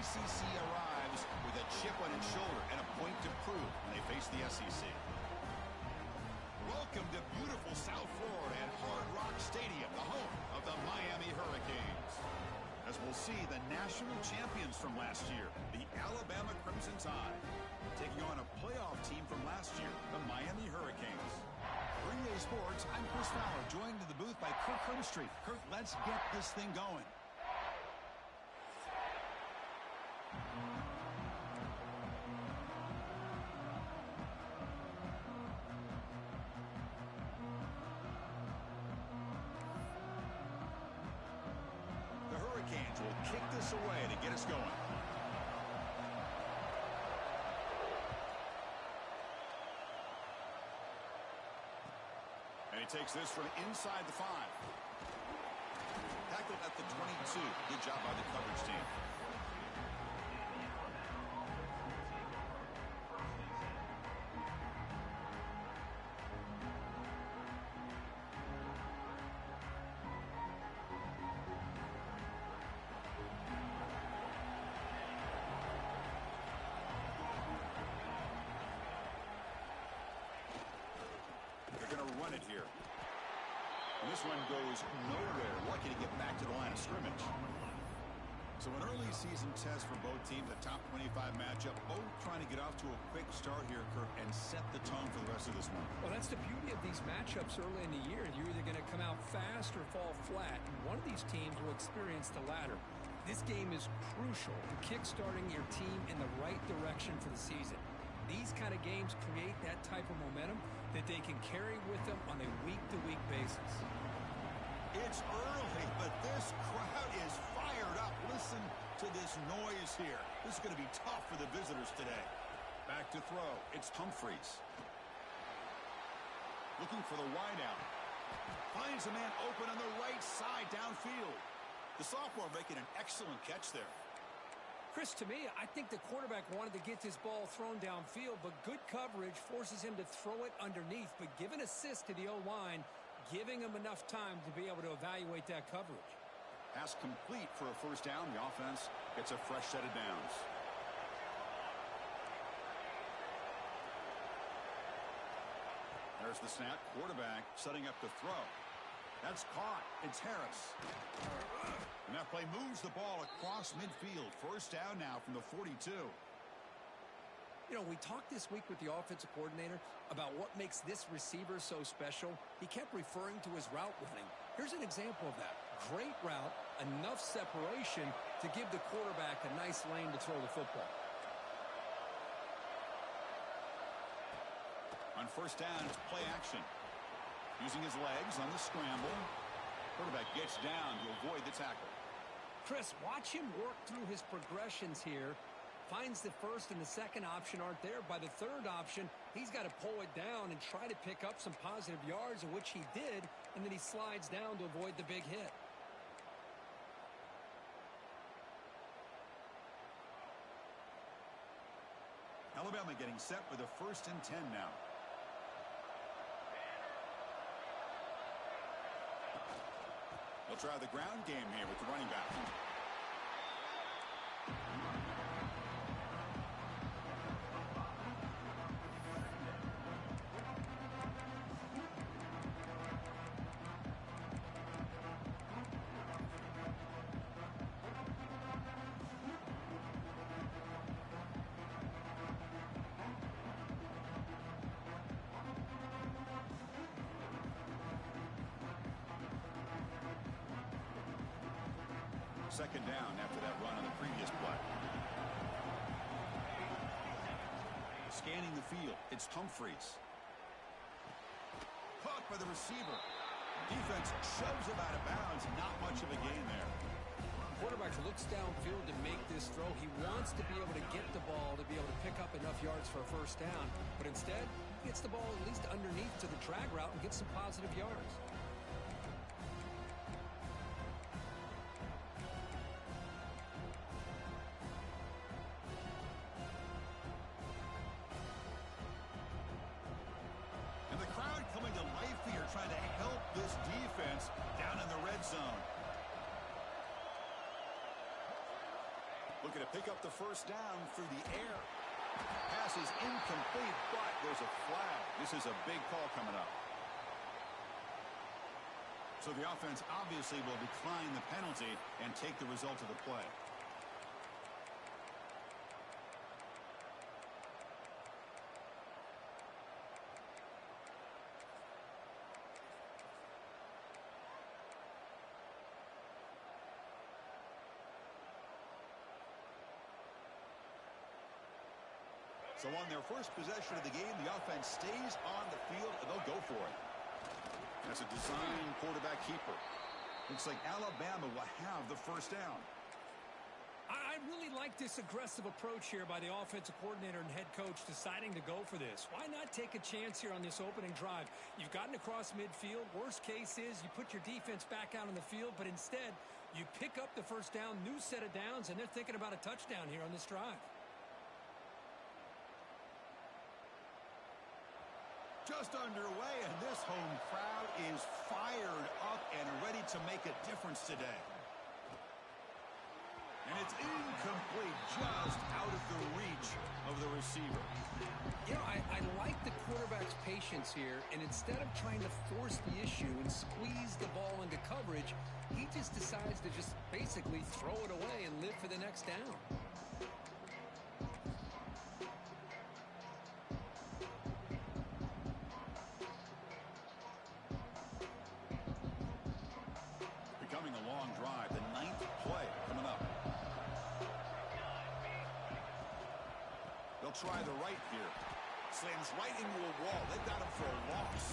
ACC arrives with a chip on its shoulder and a point to prove when they face the SEC. Welcome to beautiful South Florida and Hard Rock Stadium, the home of the Miami Hurricanes. As we'll see the national champions from last year, the Alabama Crimson Tide, taking on a playoff team from last year, the Miami Hurricanes. For EA Sports, I'm Chris Fowler, joined in the booth by Kirk Herbstreit. Kirk, let's get this thing going. Will kick this away to get us going. And he takes this from inside the 5. Tackled at the 22. Good job by the coverage team. It here. And this one goes nowhere. Lucky to get back to the line of scrimmage. So an early season test for both teams, a top 25 matchup, both trying to get off to a quick start here, Kirk, and set the tone for the rest of this one. Well, that's the beauty of these matchups early in the year. You're either going to come out fast or fall flat, and one of these teams will experience the latter. This game is crucial in kick-starting your team in the right direction for the season. These kind of games create that type of momentum that they can carry with them on a week-to-week basis. It's early, but this crowd is fired up. Listen to this noise here. This is going to be tough for the visitors today. Back to throw. It's Humphreys. Looking for the wideout. Finds a man open on the right side downfield. The sophomore making an excellent catch there. Chris, to me, I think the quarterback wanted to get this ball thrown downfield, but good coverage forces him to throw it underneath. But give an assist to the O-line, giving him enough time to be able to evaluate that coverage. Pass complete for a first down. The offense gets a fresh set of downs. There's the snap. Quarterback setting up to throw. That's caught. It's Harris. And that play moves the ball across midfield. First down now from the 42. You know, we talked this week with the offensive coordinator about what makes this receiver so special. He kept referring to his route running. Here's an example of that. Great route, enough separation to give the quarterback a nice lane to throw the football. On first down, it's play action. Using his legs on the scramble. Quarterback gets down to avoid the tackle. Chris, watch him work through his progressions here. Finds the first and the second option aren't there. By the third option, he's got to pull it down and try to pick up some positive yards, of which he did, and then he slides down to avoid the big hit. Alabama getting set with a 1st and 10 now. They'll try the ground game here with the running back. Second down after that run on the previous play. Scanning the field, it's Humphreys. Caught by the receiver. Defense shoves him out of bounds. Not much of a gain there. Quarterback looks downfield to make this throw. He wants to be able to get the ball to be able to pick up enough yards for a first down. But instead, he gets the ball at least underneath to the drag route and gets some positive yards. Coming to life here, trying to help this defense down in the red zone. Looking to pick up the first down through the air. Pass is incomplete, but there's a flag. This is a big call coming up. So the offense obviously will decline the penalty and take the result of the play. So on their first possession of the game, the offense stays on the field, and they'll go for it. That's a design quarterback keeper. Looks like Alabama will have the first down. I really like this aggressive approach here by the offensive coordinator and head coach deciding to go for this. Why not take a chance here on this opening drive? You've gotten across midfield. Worst case is you put your defense back out on the field, but instead you pick up the first down, new set of downs, and they're thinking about a touchdown here on this drive. Just underway, and this home crowd is fired up and ready to make a difference today. And it's incomplete, just out of the reach of the receiver. You know, I like the quarterback's patience here, and instead of trying to force the issue and squeeze the ball into coverage, he just decides to just basically throw it away and live for the next down. Becoming a long drive, the 9th play coming up. They'll try the right here. Slams right into a wall. They've got him for a loss.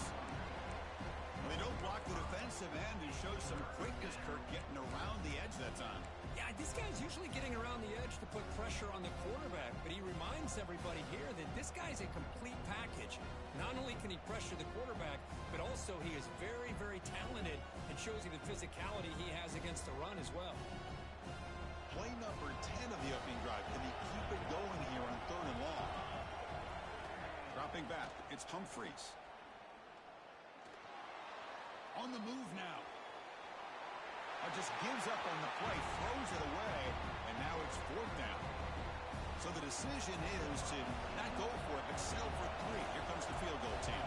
When they don't block the defensive end and show some quickness, Kirk, getting around the edge that time. Yeah, this guy's usually getting around the edge to put pressure on the quarterback, but he reminds everybody here that this guy's a complete package. Not only can he pressure the quarterback, but also he is very, very talented and shows you the physicality he has against the run as well. Play number 10 of the opening drive. Can he keep it going here on 3rd and long? Dropping back, it's Humphreys. On the move now. Just gives up on the play, throws it away, and now it's 4th down. So the decision is to not go for it, but settle for 3. Here comes the field goal team.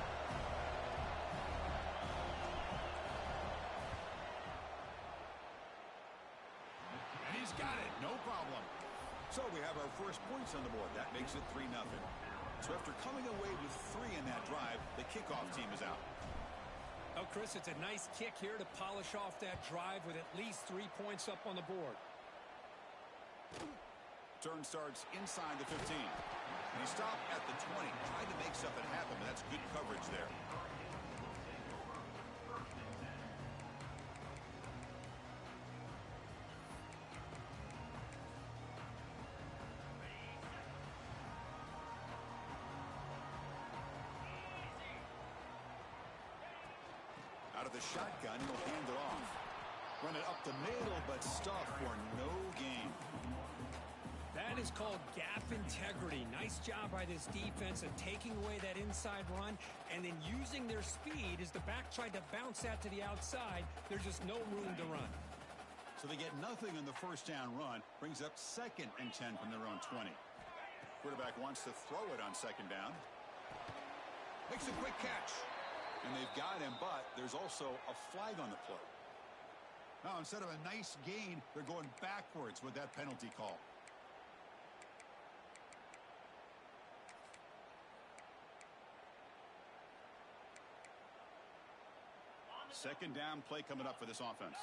And he's got it, no problem. So we have our first points on the board. That makes it 3-0. So after coming away with 3 in that drive, the kickoff team is out. Oh, Chris, it's a nice kick here to polish off that drive with at least 3 points up on the board. Turn starts inside the 15. And he stopped at the 20. Tried to make something happen, but that's good coverage there. Out of the shotgun, he'll hand it off. Run it up the middle, but stuffed for no gain. That is called gap integrity. Nice job by this defense of taking away that inside run and then using their speed as the back tried to bounce that to the outside. There's just no room to run. So they get nothing on the first down run. Brings up 2nd and 10 from their own 20. Quarterback wants to throw it on 2nd down. Makes a quick catch. And they've got him, but there's also a flag on the play. Now, instead of a nice gain, they're going backwards with that penalty call. Second down play coming up for this offense.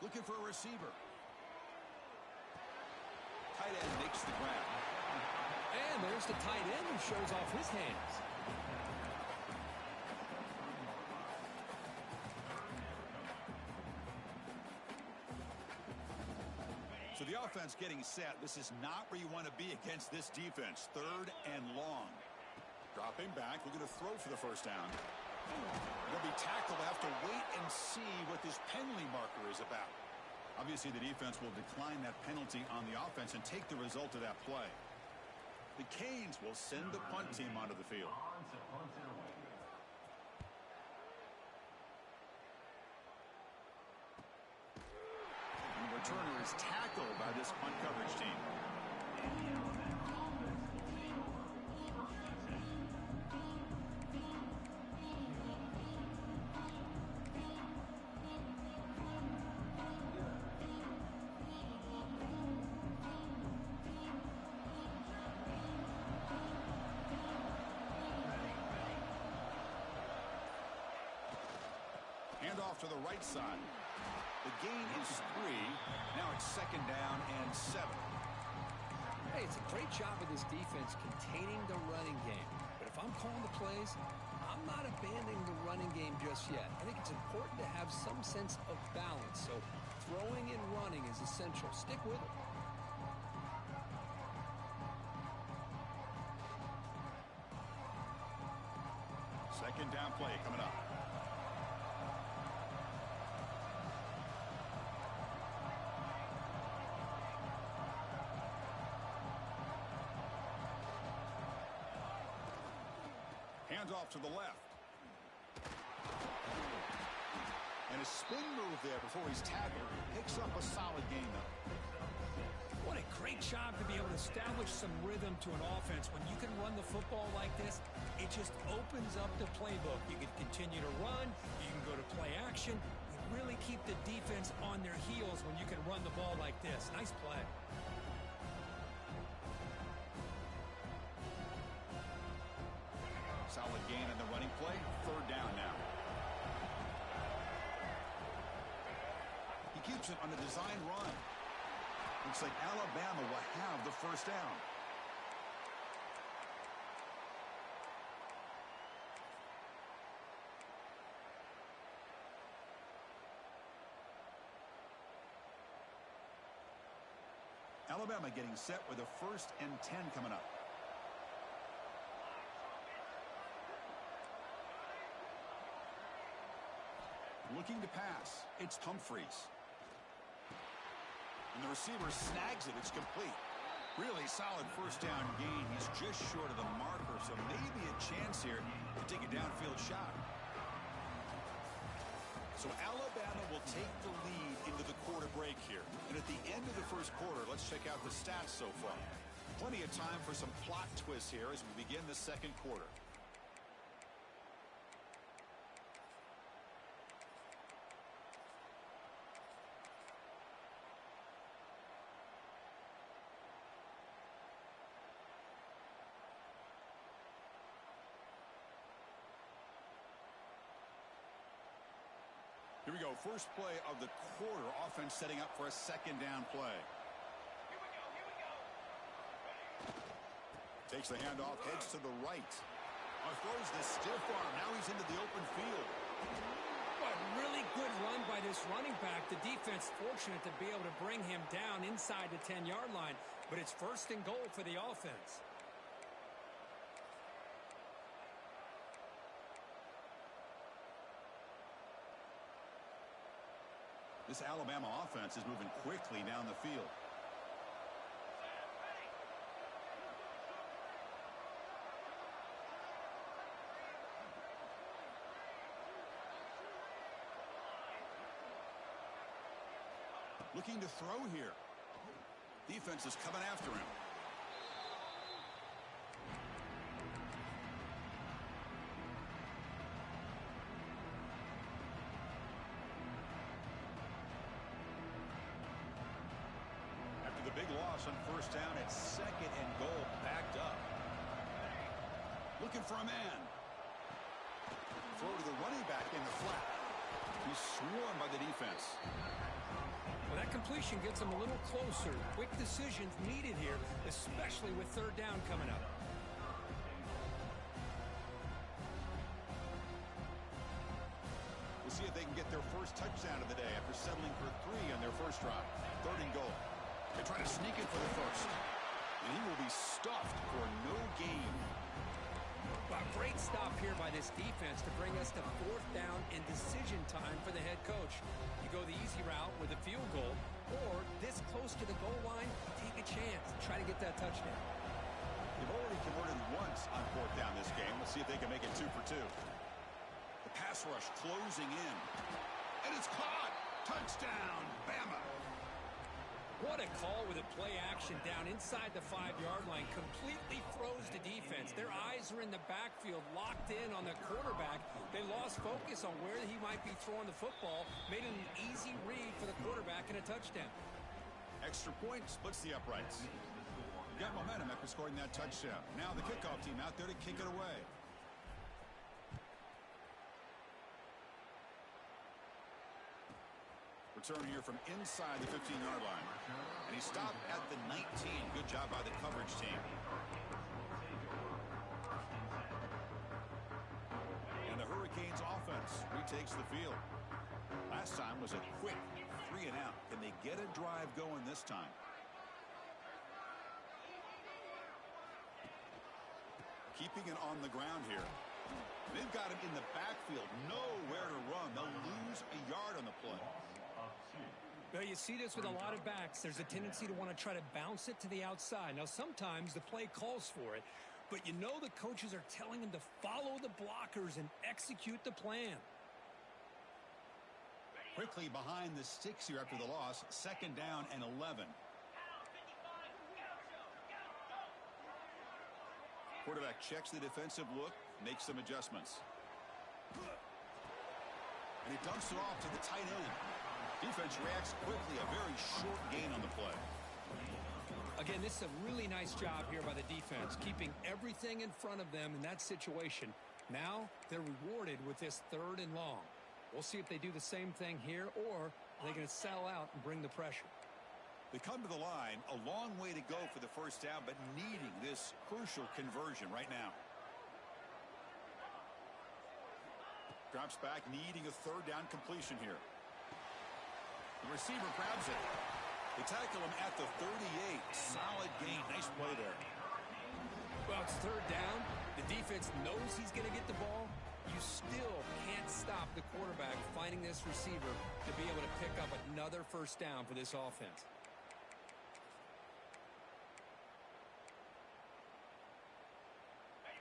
Looking for a receiver. Tight end makes the grab. And there's the tight end who shows off his hands. So the offense getting set. This is not where you want to be against this defense. 3rd and long. Dropping back. We're going to throw for the first down. They'll be tackled. They'll have to wait and see what this penalty marker is about. Obviously, the defense will decline that penalty on the offense and take the result of that play. The Canes will send the punt team onto the field. returner is tackled by this punt coverage team. Handoff to the right side. The gain is 3. Now it's 2nd down and 7. Hey, it's a great job of this defense containing the running game. But if I'm calling the plays, I'm not abandoning the running game just yet. I think it's important to have some sense of balance. So throwing and running is essential. Stick with it. Second down play coming up. Hands off to the left. And a spin move there before he's tackled. Picks up a solid gain, though. What a great job to be able to establish some rhythm to an offense. When you can run the football like this, it just opens up the playbook. You can continue to run. You can go to play action. You really keep the defense on their heels when you can run the ball like this. Nice play. Solid gain in the running play. 3rd down now. He keeps it on the design run. Looks like Alabama will have the 1st down. Alabama getting set with a 1st and 10 coming up. Looking to pass. It's Humphreys. And the receiver snags it. It's complete. Really solid 1st down gain. He's just short of the marker, so maybe a chance here to take a downfield shot. So Alabama will take the lead into the quarter break here. And at the end of the 1st quarter, let's check out the stats so far. Plenty of time for some plot twists here as we begin the 2nd quarter. Here we go. First play of the quarter. Offense setting up for a 2nd down play. Here we go. Takes the handoff, heads to the right. Throws the stiff arm. Now he's into the open field. A really good run by this running back. The defense fortunate to be able to bring him down inside the 10-yard line. But it's 1st and goal for the offense. This Alabama offense is moving quickly down the field. Looking to throw here. Defense is coming after him. The big loss on 1st down at 2nd and goal, backed up. Looking for a man. Throw to the running back in the flat. He's swarmed by the defense. Well, that completion gets him a little closer. Quick decisions needed here, especially with 3rd down coming up. We'll see if they can get their 1st touchdown of the day after settling for 3 on their 1st drive. 3rd and goal. They try to sneak it for the 1st. And he will be stuffed for no gain. Well, great stop here by this defense to bring us to 4th down and decision time for the head coach. You go the easy route with a field goal, or this close to the goal line, take a chance. Try to get that touchdown. They've already converted once on 4th down this game. Let's see if they can make it 2 for 2. The pass rush closing in. And it's caught. Touchdown, Bama. What a call with a play action down inside the 5-yard line. Completely froze the defense. Their eyes are in the backfield, locked in on the quarterback. They lost focus on where he might be throwing the football. Made it an easy read for the quarterback and a touchdown. Extra point splits the uprights. Got momentum after scoring that touchdown. Now the kickoff team out there to kick it away. Return here from inside the 15-yard line. And he stopped at the 19. Good job by the coverage team. And the Hurricanes offense retakes the field. Last time was a quick 3-and-out. Can they get a drive going this time? Keeping it on the ground here. They've got him in the backfield. Nowhere to run. They'll lose a yard on the play. Well, you see this with a lot of backs. There's a tendency to want to try to bounce it to the outside. Now, sometimes the play calls for it, but you know the coaches are telling them to follow the blockers and execute the plan. Quickly behind the sticks here after the loss. 2nd down and 11. Quarterback checks the defensive look, makes some adjustments. And he dumps it off to the tight end. Defense reacts quickly. A very short gain on the play. Again, this is a really nice job here by the defense, keeping everything in front of them in that situation. Now they're rewarded with this 3rd and long. We'll see if they do the same thing here, or are they going to settle out and bring the pressure. They come to the line, a long way to go for the first down, but needing this crucial conversion right now. Drops back, needing a 3rd down completion here. The receiver grabs it. They tackle him at the 38. Solid gain. Nice play there. Well, it's 3rd down. The defense knows he's going to get the ball. You still can't stop the quarterback finding this receiver to be able to pick up another first down for this offense.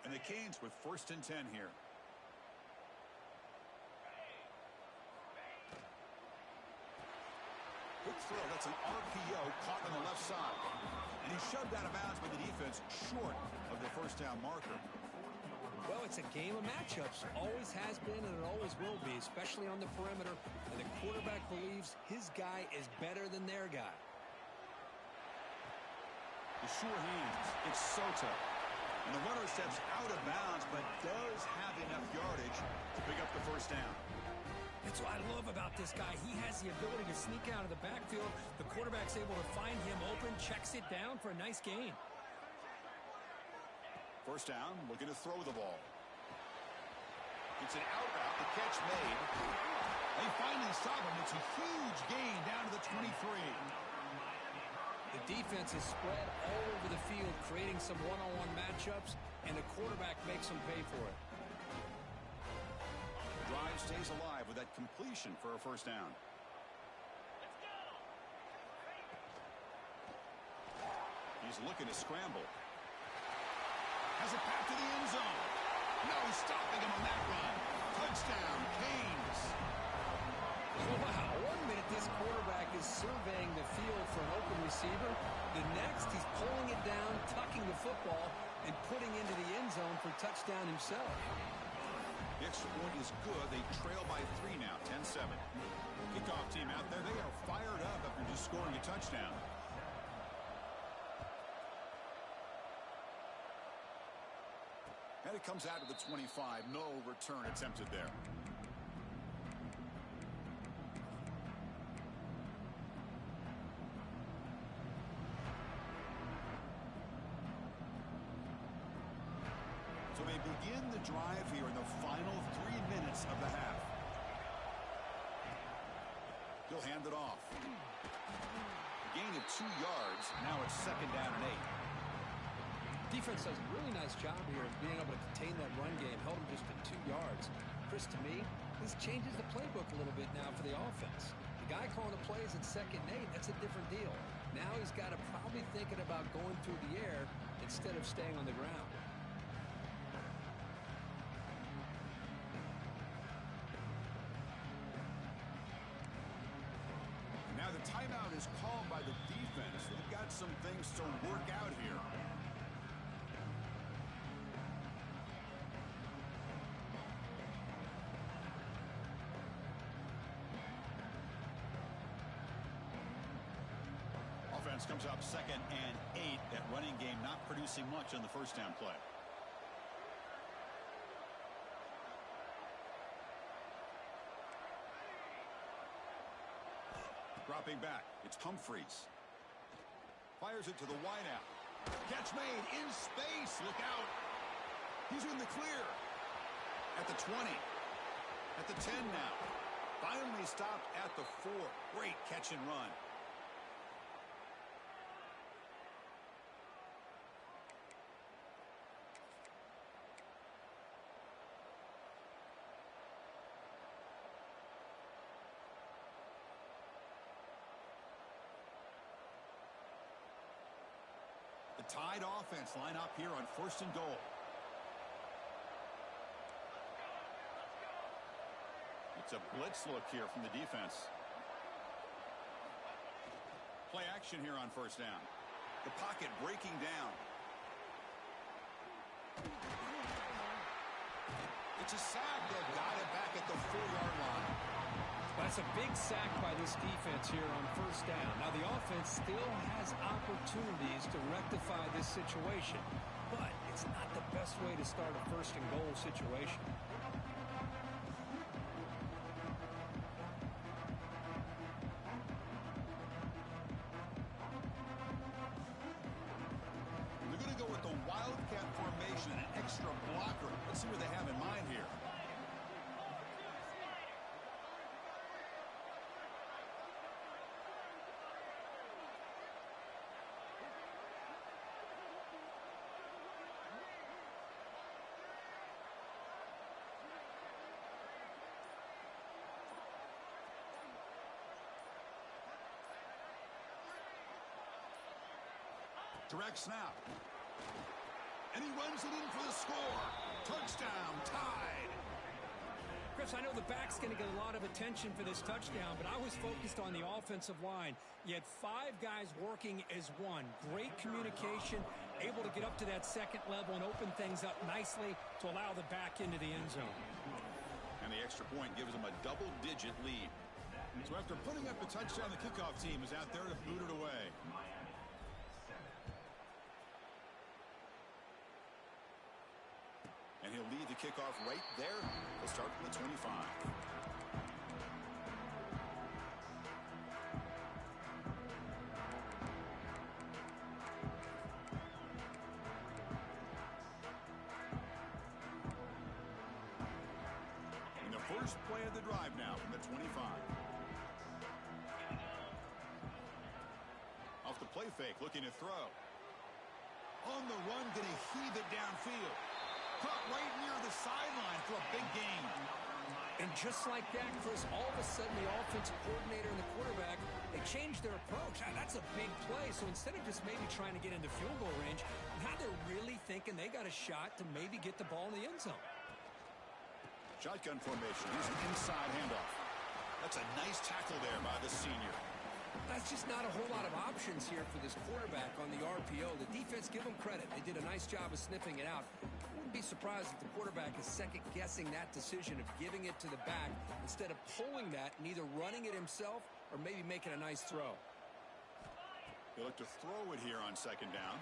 And the Canes with 1st and 10 here. Quick throw. That's an RPO caught on the left side. And he's shoved out of bounds by the defense short of the first down marker. Well, it's a game of matchups. Always has been and it always will be, especially on the perimeter. And the quarterback believes his guy is better than their guy. The sure hands. It's Soto. And the runner steps out of bounds but does have enough yardage to pick up the first down. That's what I love about this guy. He has the ability to sneak out of the backfield. The quarterback's able to find him open, checks it down for a nice gain. First down, looking to throw the ball. It's an out route, the catch made. They finally stop him. It's a huge gain down to the 23. The defense is spread all over the field, creating some one-on-one matchups, and the quarterback makes them pay for it. Drive stays alive with that completion for a first down. He's looking to scramble. Has it back to the end zone. No stopping him on that run. Touchdown, Canes. Wow, 1 minute this quarterback is surveying the field for an open receiver. The next, he's pulling it down, tucking the football, and putting into the end zone for touchdown himself. The extra point is good. They trail by 3 now, 10-7. Kickoff team out there, they are fired up after just scoring a touchdown. And it comes out to the 25. No return attempted there. So they begin the drive here in the final 3 minutes of the half. He'll hand it off. Gain of 2 yards. Now it's 2nd down and 8. Defense does a really nice job here of being able to contain that run game. Held him just at 2 yards. Chris, to me, this changes the playbook a little bit now for the offense. The guy calling the plays at 2nd and 8, that's a different deal. Now he's got to probably thinking about going through the air instead of staying on the ground. Now the timeout is called by the defense. offense comes up 2nd and 8. That running game not producing much on the first down play. Dropping back, it's Humphreys. Fires it to the wideout. Catch made in space. Look out. He's in the clear. At the 20. At the 10 now. Finally stopped at the 4. Great catch and run. The tied offense line up here on 1st and goal. It's a blitz look here from the defense. Play action here on 1st down. The pocket breaking down. It's a sack. They've got it back at the 4-yard line. That's a big sack by this defense here on 1st down. Now the offense still has opportunities to rectify this situation, but it's not the best way to start a 1st and goal situation. They're going to go with the Wildcat formation, an extra blocker. Let's see what they have in mind here. Direct snap. And he runs it in for the score. Touchdown, tied. Chris, I know the back's going to get a lot of attention for this touchdown, but I was focused on the offensive line. You had 5 guys working as one. Great communication, able to get up to that 2nd level and open things up nicely to allow the back into the end zone. And the extra point gives them a double-digit lead. So after putting up a touchdown, the kickoff team is out there to boot it away. And he'll lead the kickoff right there. He'll start from the 25. And the first play of the drive now from the 25. Off the play fake, looking to throw. On the run, going to heave it downfield. Caught right near the sideline for a big gain. And just like that, Chris, all of a sudden the offensive coordinator and the quarterback, they changed their approach. That's a big play. So instead of just maybe trying to get into field goal range, now they're really thinking they got a shot to maybe get the ball in the end zone. Shotgun formation. Here's an inside handoff. That's a nice tackle there by the senior. That's just not a whole lot of options here for this quarterback on the RPO. The defense, give them credit. They did a nice job of sniffing it out. Wouldn't be surprised if the quarterback is second-guessing that decision of giving it to the back instead of pulling that and either running it himself or maybe making a nice throw. They look to throw it here on 2nd down.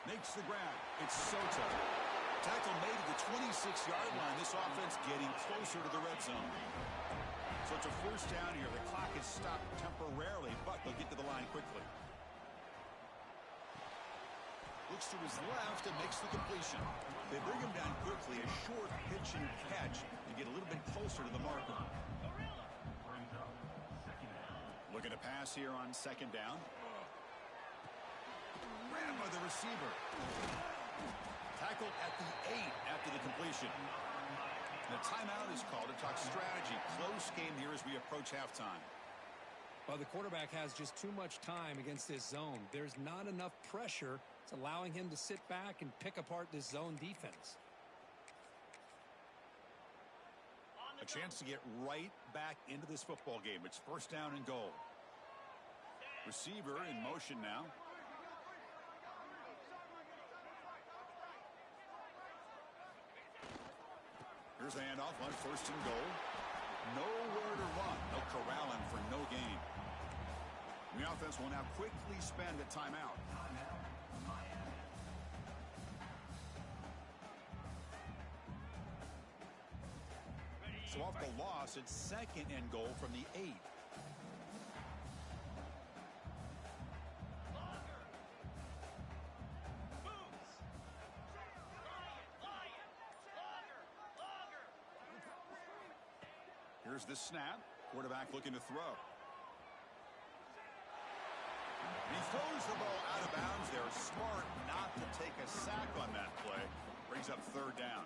Makes the grab. It's Soto. Tackle made at the 26-yard line. This offense getting closer to the red zone. So it's a 1st down here. The clock is stopped temporarily, but they'll get to the line quickly. Looks to his left and makes the completion. They bring him down quickly. A short pitch and catch to get a little bit closer to the marker. Looking to pass here on 2nd down. Ran by the receiver. Tackled at the 8 after the completion. The timeout is called to talk strategy. Close game here as we approach halftime. Well, the quarterback has just too much time against this zone. There's not enough pressure. It's allowing him to sit back and pick apart this zone defense. A chance to get right back into this football game. It's 1st down and goal. Receiver in motion now. Here's a handoff on 1st and goal. Nowhere to run. They'll corral him for no gain. We now offense will now quickly spend a timeout. So off the loss, it's 2nd and goal from the 8. Here's the snap. Quarterback looking to throw. He throws the ball out of bounds there. Smart not to take a sack on that play. Brings up 3rd down.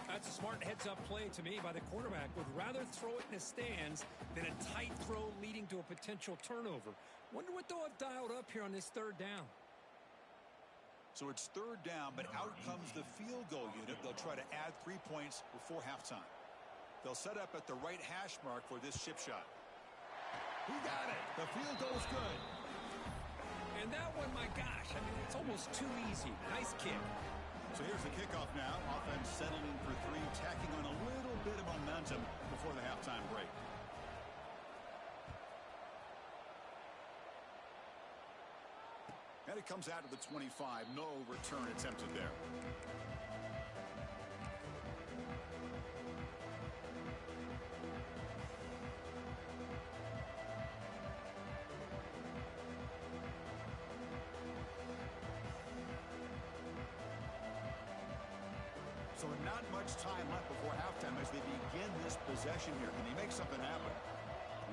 That's a smart heads-up play to me by the quarterback. Would rather throw it in the stands than a tight throw leading to a potential turnover. Wonder what they'll have dialed up here on this 3rd down. So it's 3rd down, but out comes the field goal unit. They'll try to add 3 points before halftime. They'll set up at the right hash mark for this chip shot. He got it. The field goal is good. And that one, my gosh, I mean, it's almost too easy. Nice kick. So here's the kickoff now. Offense settling for 3, tacking on a little bit of momentum before the halftime break. And it comes out to the 25. No return attempted there. So not much time left before halftime as they begin this possession here. Can he make something happen?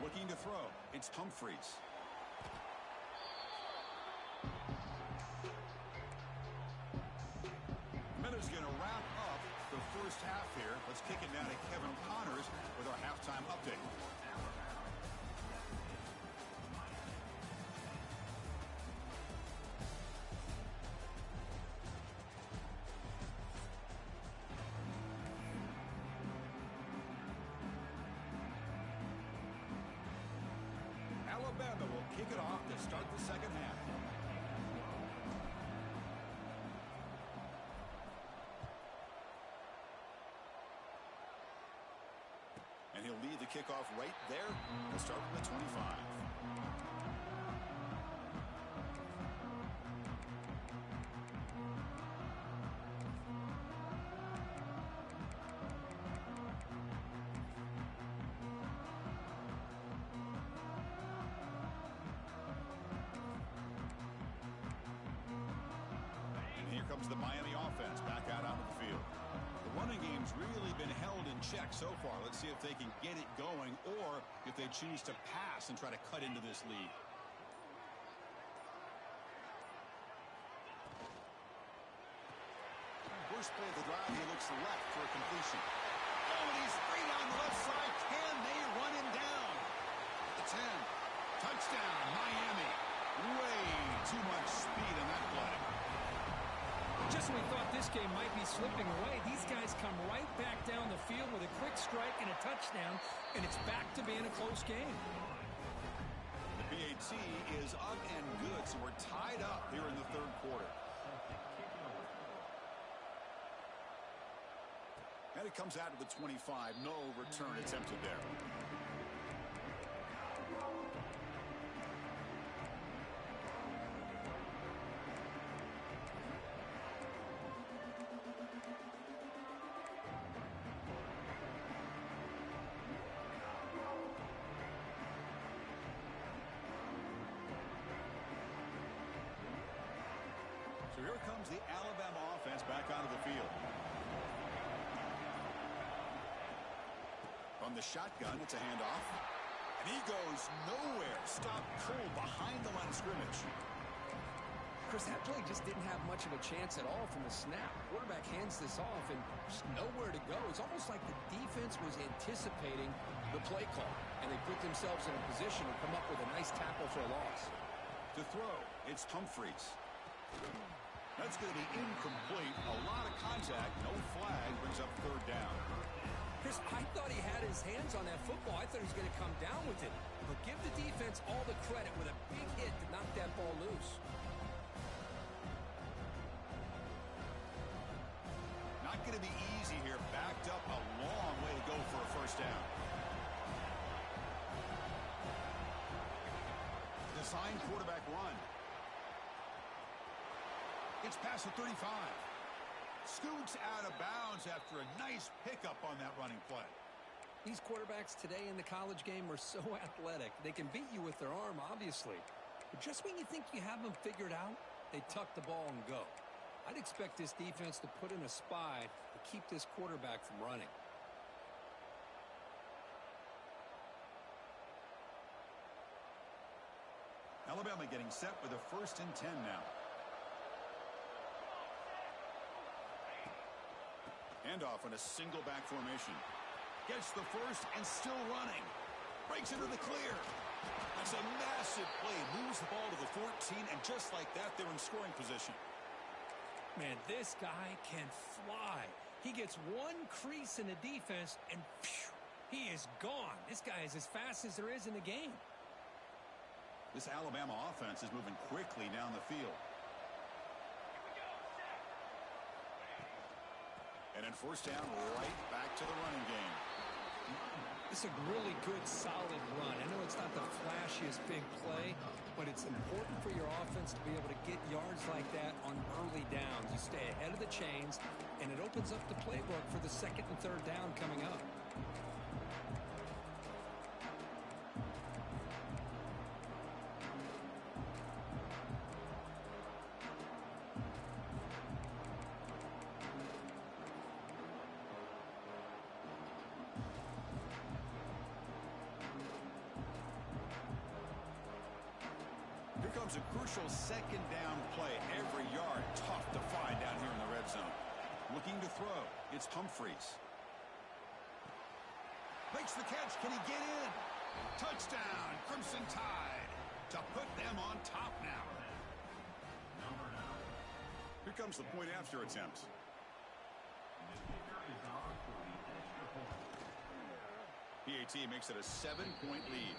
Looking to throw. It's Humphreys. Minute's going to wrap up the first half here. Let's kick it down to Kevin Connors with our halftime update. Alabama will kick it off to start the second half. And he'll lead the kickoff right there. He'll start from the 25. Here comes the Miami offense back out onto the field. The running game's really been held in check so far. Let's see if they can get it going or if they choose to pass and try to cut into this lead. First play of the drive, he looks left for a completion. Oh, and he's free down the left side. Can they run him down? At the 10. Touchdown, Miami. Way too much speed in that play. Just when we thought this game might be slipping away, these guys come right back down the field with a quick strike and a touchdown, and it's back to being a close game. The PAT is up and good, so we're tied up here in the 3rd quarter. And it comes out to the 25. No return attempted there. So here comes the Alabama offense back onto the field. From the shotgun, it's a handoff. And he goes nowhere. Stopped cold behind the line of scrimmage. Chris, that play just didn't have much of a chance at all from the snap. Quarterback hands this off and just nowhere to go. It's almost like the defense was anticipating the play call, and they put themselves in a position to come up with a nice tackle for a loss. To throw, it's Humphreys. That's going to be incomplete. A lot of contact. No flag. Brings up 3rd down. Chris, I thought he had his hands on that football. I thought he was going to come down with it. But give the defense all the credit with a big hit to knock that ball loose. Not going to be easy here. Backed up a long way to go for a first down. The Design quarterback run. It's past the 35. Scoots out of bounds after a nice pickup on that running play. These quarterbacks today in the college game are so athletic. They can beat you with their arm, obviously. But just when you think you have them figured out, they tuck the ball and go. I'd expect this defense to put in a spy to keep this quarterback from running. Alabama getting set with a 1st and 10 now. Handoff on a single back formation. Gets the first and still running. Breaks into the clear. That's a massive play. Moves the ball to the 14, and just like that, they're in scoring position. Man, this guy can fly. He gets one crease in the defense, and phew, he is gone. This guy is as fast as there is in the game. This Alabama offense is moving quickly down the field. And then 1st down, right back to the running game. It's a really good, solid run. I know it's not the flashiest big play, but it's important for your offense to be able to get yards like that on early downs. You stay ahead of the chains, and it opens up the playbook for the 2nd and 3rd down coming up. Here comes a crucial 2nd down play. Every yard tough to find down here in the red zone. Looking to throw. It's Humphreys. Makes the catch. Can he get in? Touchdown, Crimson Tide, to put them on top now. Here comes the point after attempt. PAT makes it a 7-point lead.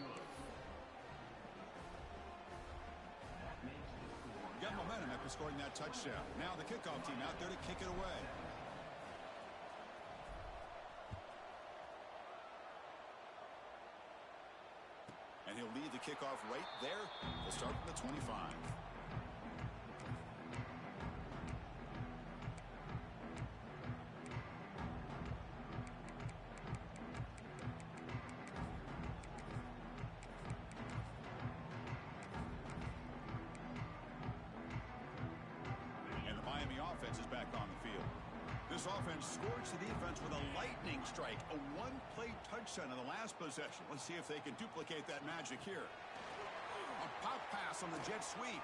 Got momentum after scoring that touchdown. Now the kickoff team out there to kick it away. And he'll lead the kickoff right there. We'll start from the 25. Offense is back on the field. This offense scorched the defense with a lightning strike, a one-play touchdown in the last possession. Let's see if they can duplicate that magic here. A pop pass on the jet sweep.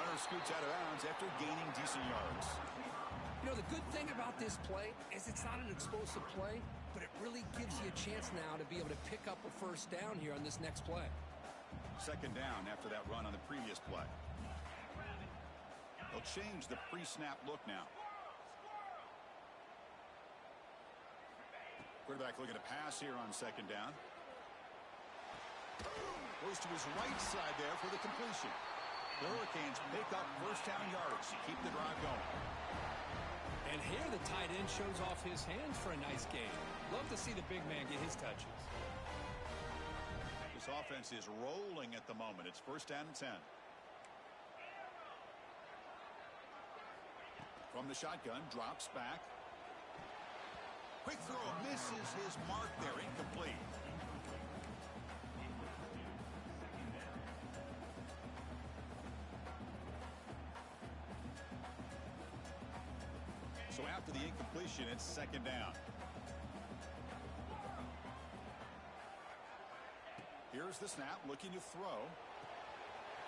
Runner scoots out of bounds after gaining decent yards. You know, the good thing about this play is it's not an explosive play, but it really gives you a chance now to be able to pick up a 1st down here on this next play. 2nd down after that run on the previous play. They'll change the pre-snap look now. Quarterback looking to pass here on 2nd down. Goes to his right side there for the completion. The Hurricanes pick up 1st down yards to keep the drive going. And here the tight end shows off his hands for a nice game. Love to see the big man get his touches. This offense is rolling at the moment. It's 1st down and 10. From the shotgun, drops back. Quick throw, misses his mark there, incomplete. So after the incompletion, it's 2nd down. Here's the snap, looking to throw.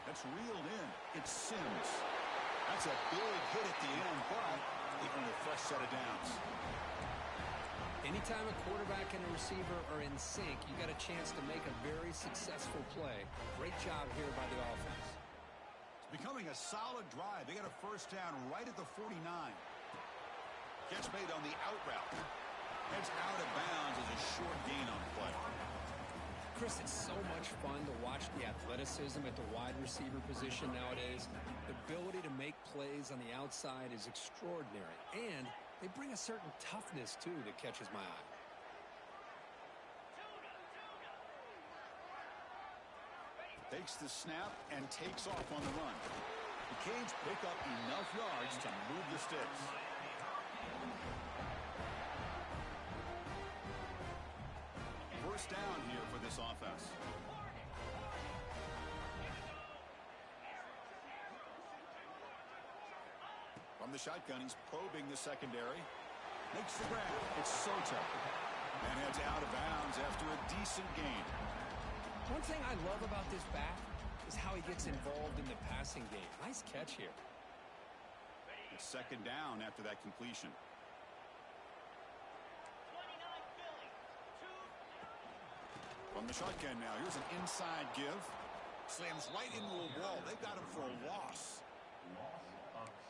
That's reeled in. It's Sims. That's a big hit at the end, but even a fresh set of downs. Anytime a quarterback and a receiver are in sync, you got a chance to make a very successful play. Great job here by the offense. It's becoming a solid drive. They got a 1st down right at the 49. Catch made on the out route. Heads out of bounds as a short gain on the play. Chris, it's so much fun to watch the athleticism at the wide receiver position nowadays. The ability to make plays on the outside is extraordinary, and they bring a certain toughness, too, that catches my eye. Takes the snap and takes off on the run. The Canes pick up enough yards to move the sticks. First down here for this offense. From the shotgun, he's probing the secondary. Makes the grab. It's Soto. And heads out of bounds after a decent gain. One thing I love about this back is how he gets involved in the passing game. Nice catch here. It's second down after that completion. 29 Philly. From the shotgun now, here's an inside give. Slams right into a wall. They got him for a loss.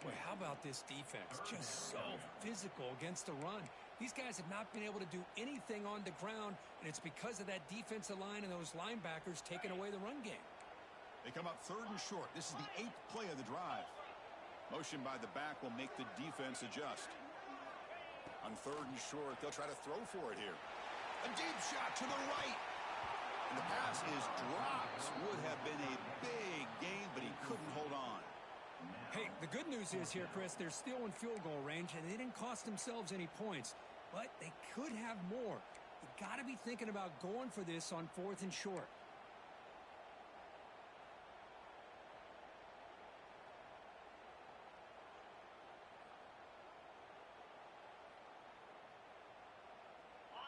Boy, how about this defense? Just so physical against the run. These guys have not been able to do anything on the ground, and it's because of that defensive line and those linebackers taking away the run game. They come up third and short. This is the 8th play of the drive. Motion by the back will make the defense adjust. On third and short, they'll try to throw for it here. A deep shot to the right. And the pass is dropped. Would have been a big gain, but he couldn't hold on. Hey, the good news is here, Chris, they're still in field goal range, and they didn't cost themselves any points. But they could have more. You got to be thinking about going for this on fourth and short.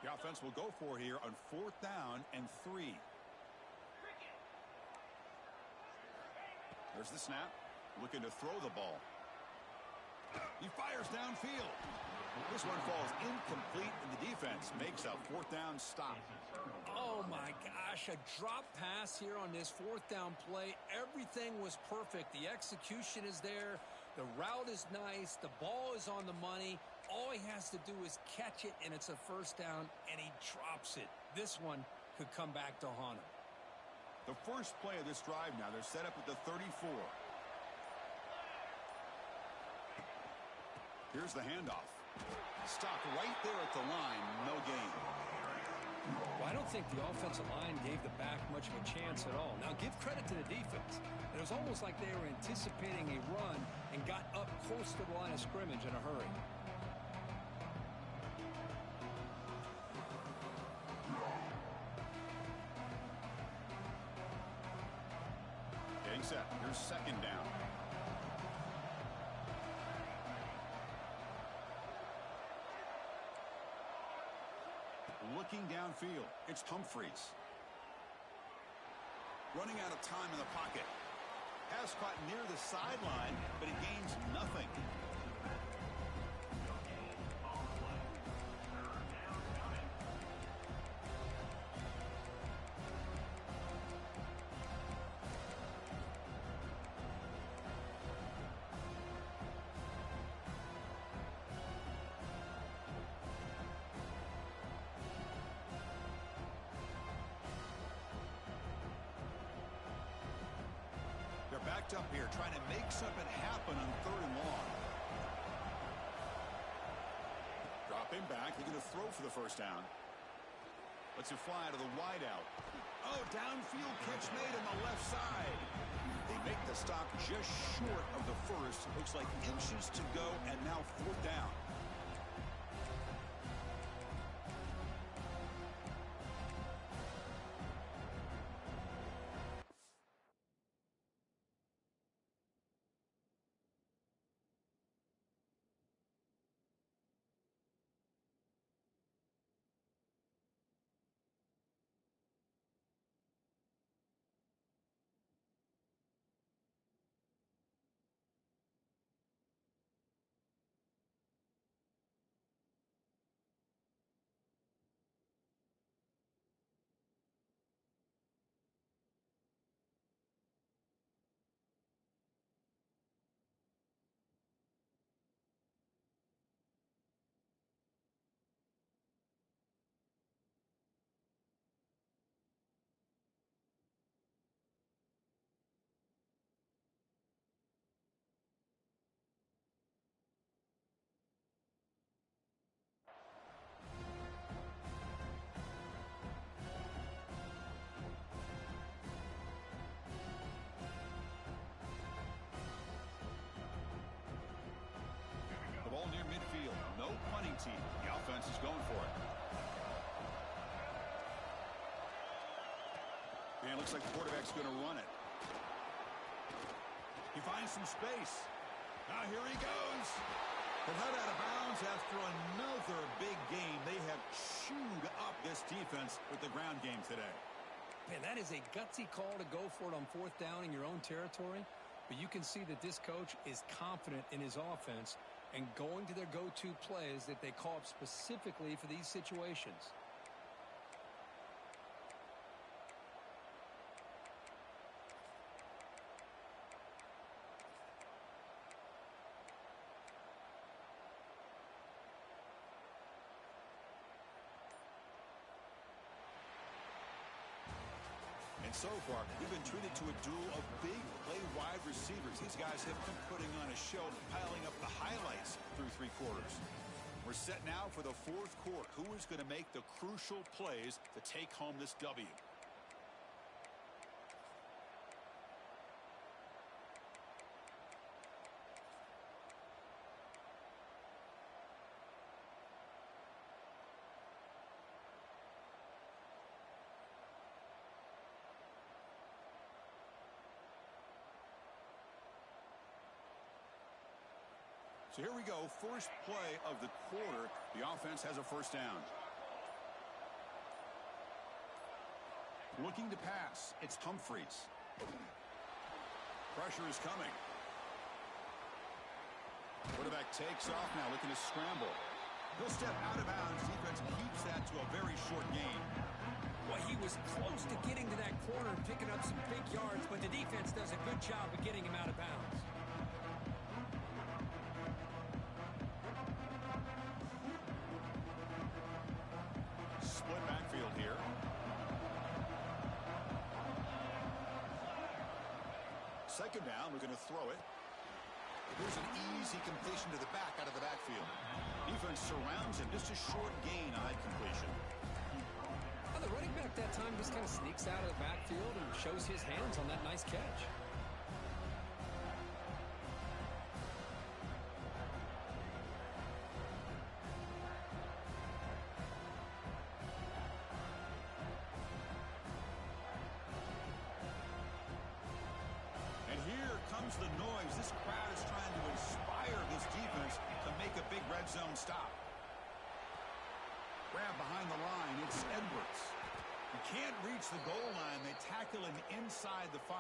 The offense will go for here on 4th down and 3. There's the snap. Looking to throw the ball. He fires downfield. This one falls incomplete, and the defense makes a 4th down stop. Oh, my gosh, a drop pass here on this 4th down play. Everything was perfect. The execution is there. The route is nice. The ball is on the money. All he has to do is catch it, and it's a 1st down, and he drops it. This one could come back to haunt him. The first play of this drive now, they're set up at the 34. Here's the handoff. Stopped right there at the line. No gain. Well, I don't think the offensive line gave the back much of a chance at all. Now, give credit to the defense. It was almost like they were anticipating a run and got up close to the line of scrimmage in a hurry. Getting set. Here's second down. Looking downfield, it's Humphreys. Running out of time in the pocket. Pass caught near the sideline, but he gains nothing. They're backed up here, trying to make something happen on 3rd and long. Dropping back, they're going to throw for the 1st down. Lets it fly to the wideout. Oh, downfield catch made on the left side. They make the stop just short of the first. Looks like inches to go, and now 4th down. teeth. The offense is going for it. And it looks like the quarterback's going to run it. He finds some space. Now here he goes. They're head out of bounds after another big game. They have chewed up this defense with the ground game today. Man, that is a gutsy call to go for it on fourth down in your own territory. But you can see that this coach is confident in his offense and going to their go-to plays that they call up specifically for these situations. And so far, we've been treated to a duel of big play wide receivers. These guys have been putting on a show, piling up the highlights through three quarters. We're set now for the fourth quarter. Who is going to make the crucial plays to take home this W? So here we go, first play of the quarter. The offense has a first down. Looking to pass, it's Humphreys. Pressure is coming. Quarterback takes off now, looking to scramble. He'll step out of bounds. Defense keeps that to a very short gain. Well, he was close to getting to that corner and picking up some big yards, but the defense does a good job of getting him out of bounds. Split backfield here. Second down, we're going to throw it. Here's an easy completion to the back out of the backfield. Defense surrounds him. Just a short gain on that completion. Well, the running back that time just kind of sneaks out of the backfield and shows his hands on that nice catch. Comes the noise. This crowd is trying to inspire this defense to make a big red zone stop. Grab behind the line. It's Edwards. He can't reach the goal line. They tackle him inside the 5.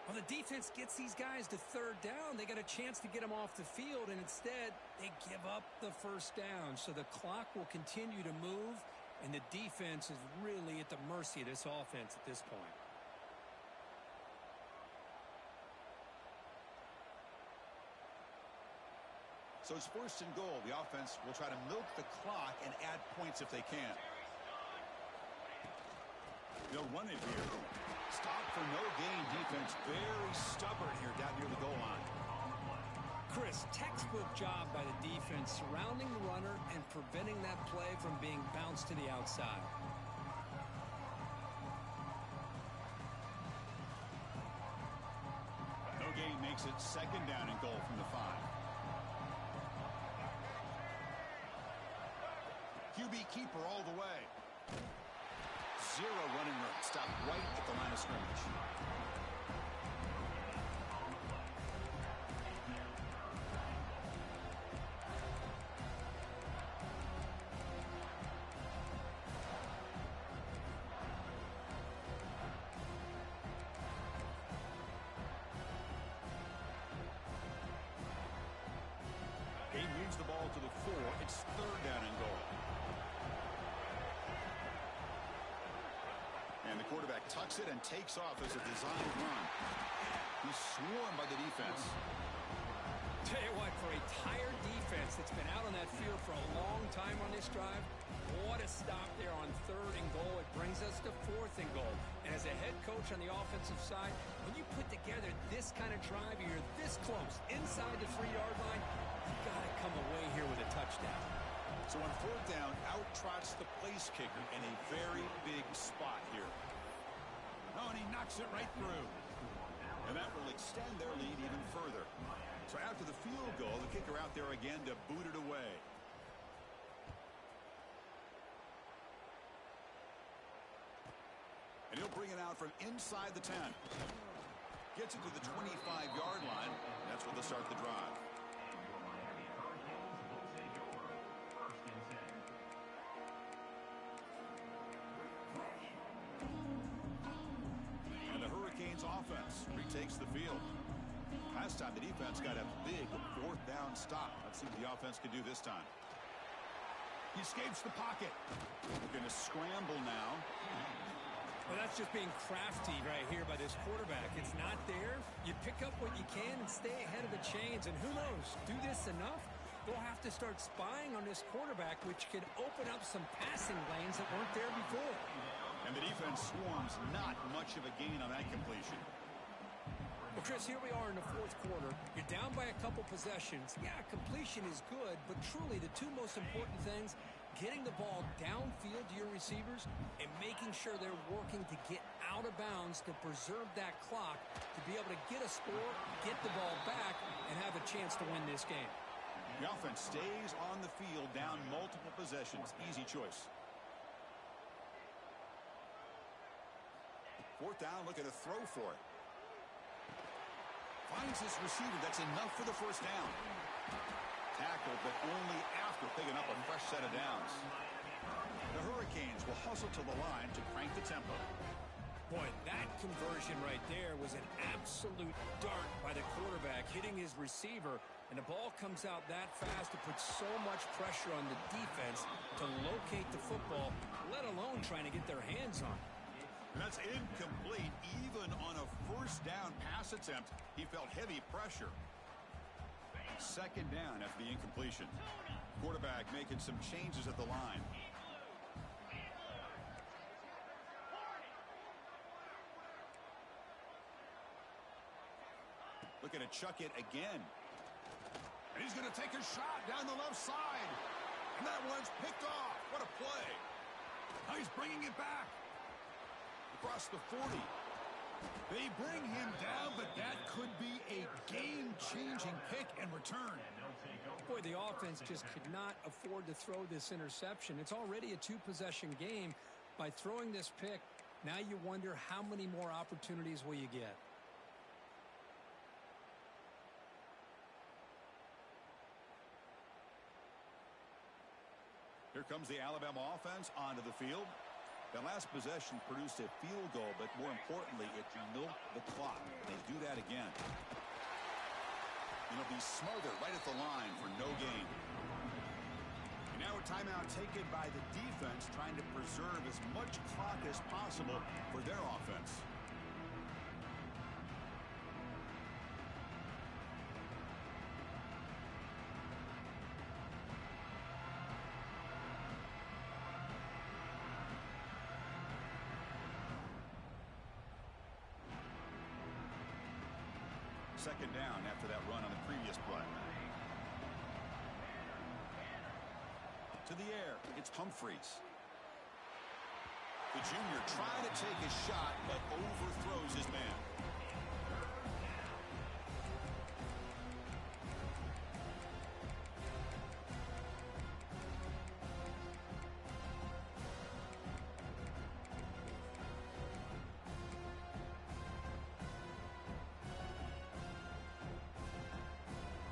Well, the defense gets these guys to third down. They got a chance to get them off the field, and instead they give up the first down. So the clock will continue to move, and the defense is really at the mercy of this offense at this point. So it's first and goal. The offense will try to milk the clock and add points if they can. They'll run it here. Stop for no gain defense. Very stubborn here down near the goal line. Chris, textbook job by the defense surrounding the runner and preventing that play from being bounced to the outside. No gain makes it second down and goal from the 5. QB keeper all the way. Zero running room. Stop right at the line of scrimmage. He moves the ball to the 4. It's third down and goal. And the quarterback tucks it and takes off as a designed run. He's swarmed by the defense. Tell you what, for a tired defense that's been out on that field for a long time on this drive, what a stop there on third and goal. It brings us to fourth and goal. And as a head coach on the offensive side, when you put together this kind of drive, you're this close inside the 3-yard line, you got to come away here with a touchdown. So on fourth down, out trots the place kicker in a very big spot here. Oh, and he knocks it right through. And that will extend their lead even further. So after the field goal, the kicker out there again to boot it away. bring it out from inside the 10. Gets it to the 25-yard line. That's where they'll start the drive. And the Hurricanes offense retakes the field. Last time the defense got a big fourth down stop. Let's see what the offense can do this time. He escapes the pocket. We're going to scramble now. Well, that's just being crafty right here by this quarterback. It's not there. You pick up what you can and stay ahead of the chains. And who knows, do this enough, they'll have to start spying on this quarterback, which could open up some passing lanes that weren't there before. And the defense swarms not much of a gain on that completion. Well, Chris, here we are in the fourth quarter. You're down by a couple possessions. Yeah, completion is good, but truly the two most important things, getting the ball downfield to your receivers and making sure they're working to get out of bounds to preserve that clock to be able to get a score, get the ball back, and have a chance to win this game. The offense stays on the field down multiple possessions. Easy choice. Fourth down, looking to throw for it. Finds his receiver. That's enough for the first down. Tackled, but only after picking up a fresh set of downs. The Hurricanes will hustle to the line to crank the tempo. Boy, that conversion right there was an absolute dart by the quarterback, hitting his receiver, and the ball comes out that fast to put so much pressure on the defense to locate the football, let alone trying to get their hands on it. And that's incomplete. Even on a first down pass attempt, he felt heavy pressure. Second down after the incompletion. Quarterback making some changes at the line. Looking to chuck it again. And he's going to take a shot down the left side. And that one's picked off. What a play. Now he's bringing it back. Across the 40. They bring him down, but that could be a game-changing pick and return. Boy, the offense just could not afford to throw this interception. It's already a two-possession game. By throwing this pick, now you wonder how many more opportunities will you get. Here comes the Alabama offense onto the field. That last possession produced a field goal, but more importantly, it milked the clock. They do that again. It'll be smothered right at the line for no gain. And now a timeout taken by the defense, trying to preserve as much clock as possible for their offense. Second down after that run on the previous play. To the air, it's Humphreys. The junior trying to take a shot, but overthrows his man.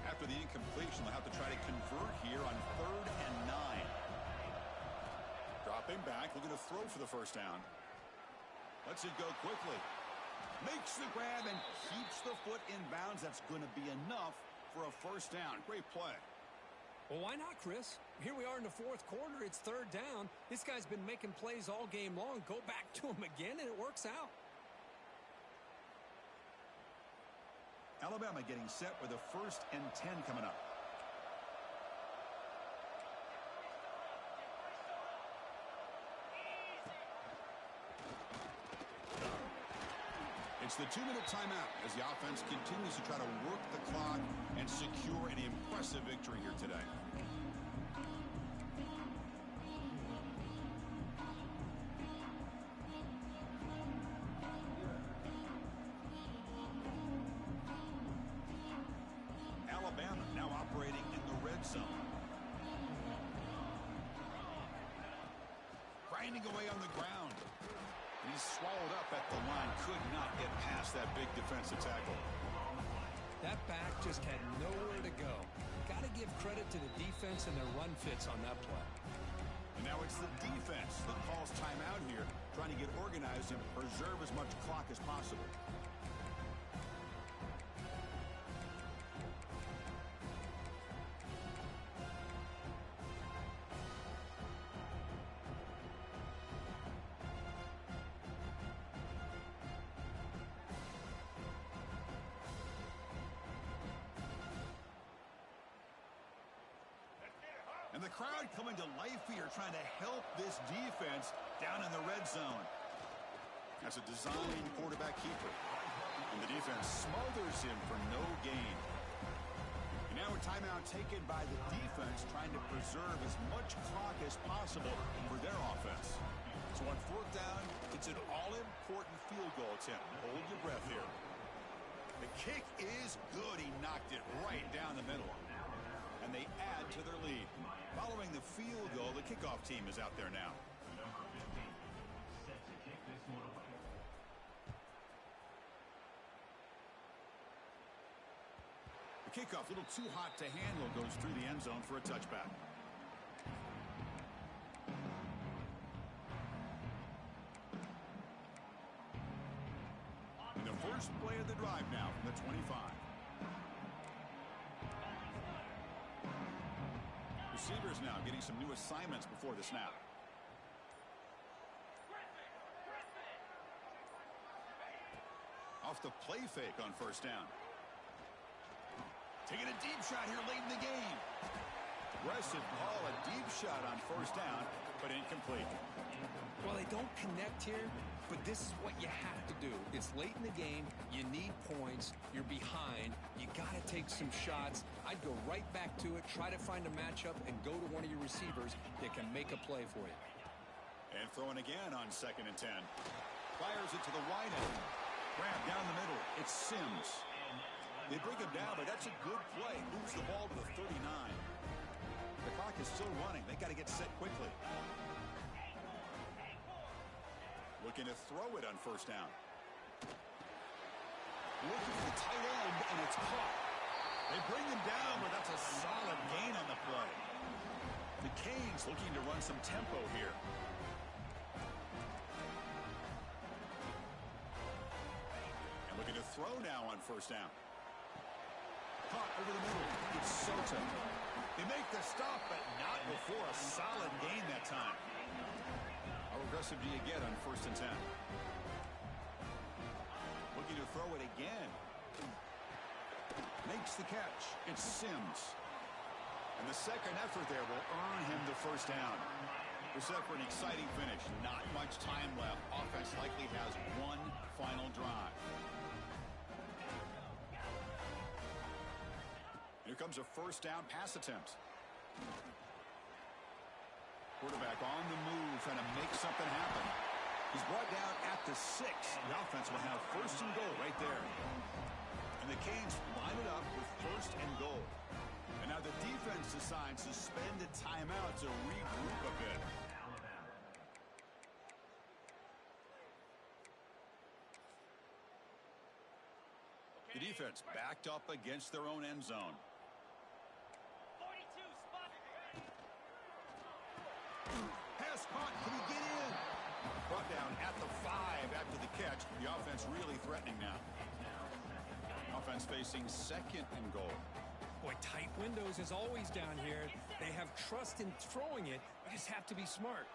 After the incompletion, they'll have to try to convert here on 3rd and 9. Dropping back, looking to throw for the first down. Lets it go quickly. Makes the grab and keeps the foot in bounds. That's going to be enough for a first down. Great play. Well, why not, Chris? Here we are in the fourth quarter. It's 3rd down. This guy's been making plays all game long. Go back to him again, and it works out. Alabama getting set with a 1st and 10 coming up. It's the 2-minute timeout as the offense continues to try to work the clock and secure an impressive victory here today. Alabama now operating in the red zone. Grinding away on the ground. And he's swallowed up at could not get past that big defensive tackle. That back just had nowhere to go. Got to give credit to the defense and their run fits on that play. And now it's the defense that calls timeout here, trying to get organized and preserve as much clock as possible. And the crowd coming to life here, trying to help this defense down in the red zone. That's a design quarterback keeper. And the defense smothers him for no gain. And now a timeout taken by the defense, trying to preserve as much clock as possible for their offense. So on fourth down, it's an all-important field goal attempt. Hold your breath here. The kick is good. He knocked it right down the middle. And they add to their lead. Following the field goal, the kickoff team is out there now. The kickoff, a little too hot to handle, goes through the end zone for a touchback. And the first play of the drive now from the 25. Receivers now getting some new assignments before the snap. Off the play fake on first down. Taking a deep shot here late in the game. Aggressive call, a deep shot on first down, but incomplete. Well, they don't connect here, but this is what you have to do. It's late in the game. You need points. You're behind. You got to take some shots. I'd go right back to it, try to find a matchup, and go to one of your receivers that can make a play for you. And throwing again on 2nd and 10. Fires it to the wide end. Grab down the middle. It's Sims. They bring him down, but that's a good play. Moves the ball to the 39. The clock is still running. They got to get set quickly. Looking to throw it on first down. Looking for the tight end, and it's caught. They bring him down, but that's a solid gain on the play. The Canes looking to run some tempo here. And looking to throw now on first down. Caught over the middle. It's Soto. They make the stop, but not before a solid gain that time. How aggressive do you get on 1st and 10? Looking to throw it again. Makes the catch. It's Sims. And the second effort there will earn him the first down. We're set for an exciting finish. Not much time left. Offense likely has one final drive. Here comes a first down pass attempt. Quarterback on the move, trying to make something happen. He's brought down at the 6. The offense will have 1st and goal right there. And the Canes line it up with 1st and goal. And now the defense decides to spend a timeout to regroup a bit. The defense backed up against their own end zone. 42 spot. Pass caught. Can he get in? Brought down at the 5 after the catch. The offense really threatening now. Offense facing 2nd and goal. Boy, tight windows as always down here. They have trust in throwing it. You just have to be smart.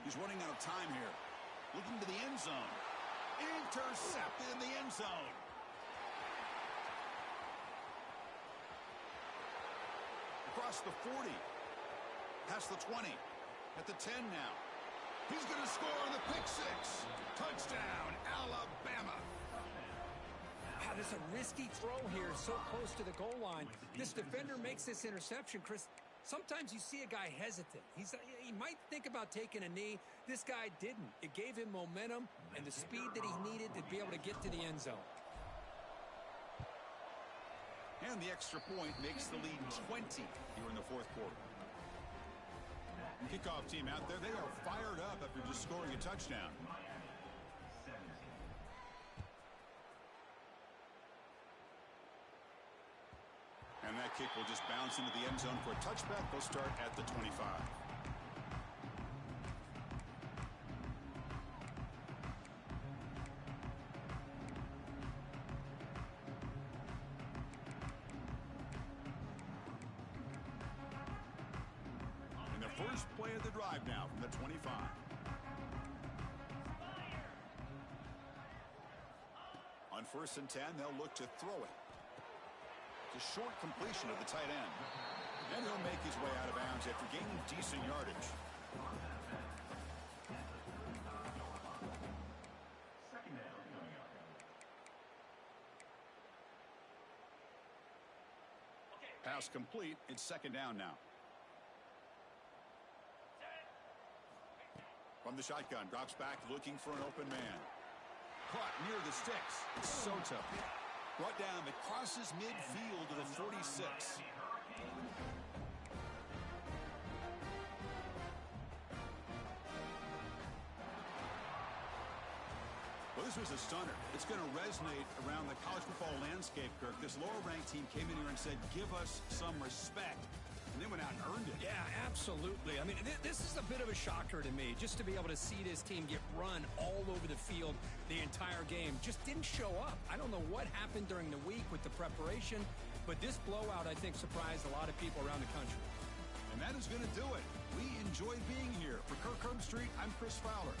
He's running out of time here. Looking to the end zone. Intercepted in the end zone. Across the 40. Past the 20. At the 10 now. He's going to score on the pick 6. Touchdown, Alabama. Wow, there's a risky throw here so close to the goal line. This defender makes this interception, Chris. Sometimes you see a guy hesitant. He might think about taking a knee. This guy didn't. It gave him momentum and the speed that he needed to be able to get to the end zone. And the extra point makes the lead 20 here in the 4th quarter. Kickoff team out there, they are fired up after just scoring a touchdown. That kick will just bounce into the end zone for a touchback. They'll start at the 25. And the first play of the drive now from the 25. On 1st and 10, they'll look to throw it. It's a short completion of the tight end. And he'll make his way out of bounds after gaining decent yardage. Pass complete. It's 2nd down now. From the shotgun, drops back looking for an open man. Caught near the sticks. It's Soto. Brought down, it crosses midfield to the 46. Well, this was a stunner. It's going to resonate around the college football landscape, Kirk. This lower-ranked team came in here and said, give us some respect. And they went out and earned it. Yeah, absolutely. I mean, this is a bit of a shocker to me, just to be able to see this team get run all over the field the entire game. Just didn't show up. I don't know what happened during the week with the preparation, but this blowout, I think, surprised a lot of people around the country. And that is going to do it. We enjoy being here. For Kirk Herbstreit, I'm Chris Fowler.